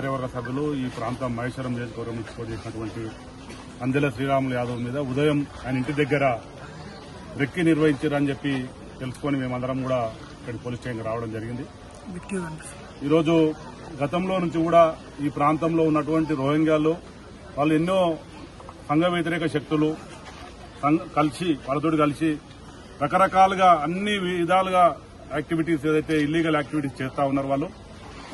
కార్యవర్గ సభ్యులు ఈ ప్రాంతం మహేశ్వరం నియోజకవర్గం నుంచి పోటీ చేసినటువంటి అందెల శ్రీరాములు యాదవ్ మీద ఉదయం ఆయన ఇంటి దగ్గర రెక్కి నిర్వహించారని చెప్పి తెలుసుకొని మేమందరం కూడా ఇక్కడ పోలీస్ స్టేషన్కి రావడం జరిగింది. ఈరోజు గతంలో నుంచి కూడా ఈ ప్రాంతంలో ఉన్నటువంటి రోహింగ్యాలు వాళ్ళు ఎన్నో సంఘ వ్యతిరేక శక్తులు వాళ్ళతో కలిసి రకరకాలుగా అన్ని విధాలుగా యాక్టివిటీస్ ఏదైతే ఇల్లీగల్ యాక్టివిటీస్ చేస్తా ఉన్నారు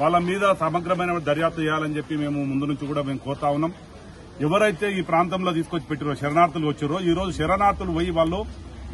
వాళ్ళ మీద సమగ్రమైన దర్యాప్తు చేయాలని చెప్పి మేము ముందు నుంచి కూడా మేము కోరుతా ఉన్నాం. ఎవరైతే ఈ ప్రాంతంలో తీసుకొచ్చి పెట్టారో శరణార్థులు వచ్చారో ఈ రోజు శరణార్థులు పోయి వాళ్ళు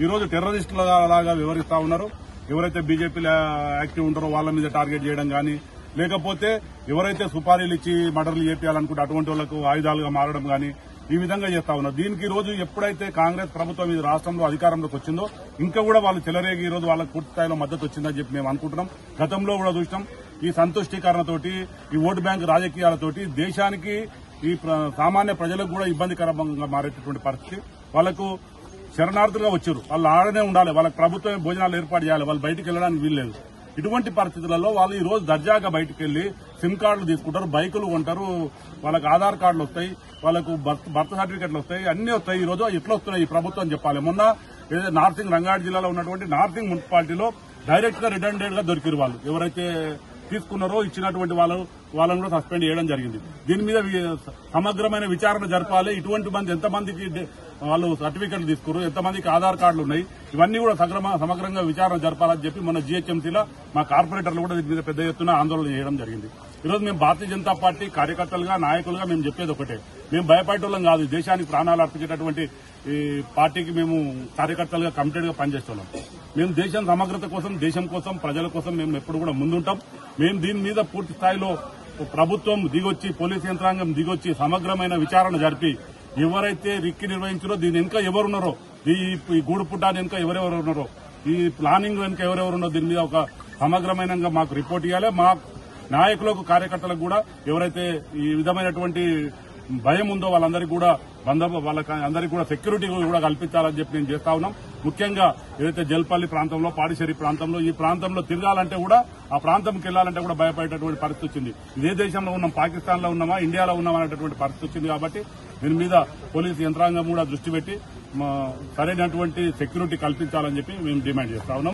ఈ రోజు టెర్రరిస్టులలాగా వివరిస్తా ఉన్నారు. ఎవరైతే బీజేపీలో యాక్టివ్ ఉంటారో వాళ్ళ మీద టార్గెట్ చేయడం గానీ లేకపోతే ఎవరైతే సుపారీలు ఇచ్చి మర్డర్లు చేయాలనుకుంటే అటువంటి వాళ్లకు ఆయుధాలుగా మారడం గానీ ఈ విధంగా చేస్తా ఉన్నారు. దీనికి ఈ రోజు ఎప్పుడైతే కాంగ్రెస్ ప్రభుత్వం ఈ రాష్ట్రంలో అధికారంలోకి వచ్చిందో ఇంకా కూడా వాళ్ళు చెలరేగి ఈ రోజు వాళ్ళకు పూర్తి స్థాయిలో మద్దతు వచ్చిందని చెప్పి మేము అనుకుంటున్నాం. గతంలో కూడా చూసినాం. ఈ సంతుష్టీకరణతోటి ఈ ఓటు బ్యాంకు రాజకీయాలతోటి దేశానికి ఈ సామాన్య ప్రజలకు కూడా ఇబ్బందికరంగా మారేటటువంటి పరిస్థితి. వాళ్లకు శరణార్థులుగా వచ్చారు. వాళ్ళు ఆడనే ఉండాలి. వాళ్ళకి ప్రభుత్వమే భోజనాలు ఏర్పాటు చేయాలి. వాళ్ళు బయటకు వెళ్లడానికి వీల్లేదు. ఇటువంటి పరిస్థితులలో వాళ్ళు ఈ రోజు దర్జాగా బయటకు వెళ్లి సిమ్ కార్డులు తీసుకుంటారు, బైకులు కొంటారు, వాళ్ళకి ఆధార్ కార్డులు వస్తాయి, వాళ్ళకు బర్త్ సర్టిఫికెట్లు వస్తాయి, అన్ని వస్తాయి. ఈ రోజు ఎట్లా వస్తున్నాయి ఈ ప్రభుత్వం చెప్పాలి. మొన్న నార్సింగ్ రంగారెడ్డి జిల్లాలో ఉన్నటువంటి నార్సింగ్ మున్సిపాలిటీలో డైరెక్ట్ గా రిటర్న్ గా దొరికిరు. వాళ్ళు ఎవరైతే తీసుకున్నారో ఇచ్చినటువంటి వాళ్ళని కూడా సస్పెండ్ చేయడం జరిగింది. దీని మీద సమగ్రమైన విచారణ జరపాలి. ఇటువంటి మంది ఎంతమందికి వాళ్ళు సర్టిఫికెట్లు తీసుకున్నారు, ఎంతమందికి ఆధార్ కార్డులు ఉన్నాయి, ఇవన్నీ కూడా సమగ్రంగా విచారణ జరపాలని చెప్పి మన జీహెచ్ఎంసీలో మా కార్పొరేటర్లు కూడా దీని మీద పెద్ద ఎత్తున ఆందోళన చేయడం జరిగింది. ఈరోజు మేము భారతీయ జనతా పార్టీ కార్యకర్తలుగా నాయకులుగా మేము చెప్పేది ఒకటే, మేము భయపడేటోళ్ళం కాదు. దేశానికి ప్రాణాలు అర్పించేటటువంటి ఈ పార్టీకి మేము కార్యకర్తలుగా కమిటెడ్ గా పనిచేస్తున్నాం. మేము దేశం సమగ్రత కోసం, దేశం కోసం, ప్రజల కోసం మేము ఎప్పుడు కూడా ముందుంటాం. మేము దీని మీద పూర్తి స్థాయిలో ప్రభుత్వం దిగొచ్చి, పోలీసు యంత్రాంగం దిగొచ్చి సమగ్రమైన విచారణ జరిపి ఎవరైతే రిక్కి నిర్వహించారో దీని వెనుక ఎవరున్నారో, ఈ గూడు పుట్టాని వెనుక ఎవరెవరు ఉన్నారో, ఈ ప్లానింగ్ వెనుక ఎవరెవరున్నారో దీని మీద ఒక సమగ్రమైన మాకు రిపోర్ట్ ఇవ్వాలి. మా నాయకులకు, కార్యకర్తలకు కూడా ఎవరైతే ఈ విధమైనటువంటి భయం ఉందో వాళ్ళందరికీ కూడా వాళ్ళందరికీ కూడా సెక్యూరిటీ కూడా కల్పించాలని చెప్పి నేను చేస్తా ఉన్నాం. ముఖ్యంగా ఏదైతే జల్పల్లి ప్రాంతంలో, పాడిశేరి ప్రాంతంలో, ఈ ప్రాంతంలో తిరగాలంటే కూడా, ఆ ప్రాంతంకి వెళ్లాలంటే కూడా భయపడేటటువంటి పరిస్థితి వచ్చింది. ఇదే దేశంలో ఉన్నాం, పాకిస్తాన్ లో ఉన్నామా, ఇండియాలో ఉన్నామా అనేటటువంటి పరిస్థితి వచ్చింది. కాబట్టి దీని మీద పోలీసు యంత్రాంగం కూడా దృష్టి పెట్టి సరైనటువంటి సెక్యూరిటీ కల్పించాలని చెప్పి మేము డిమాండ్ చేస్తా ఉన్నాం.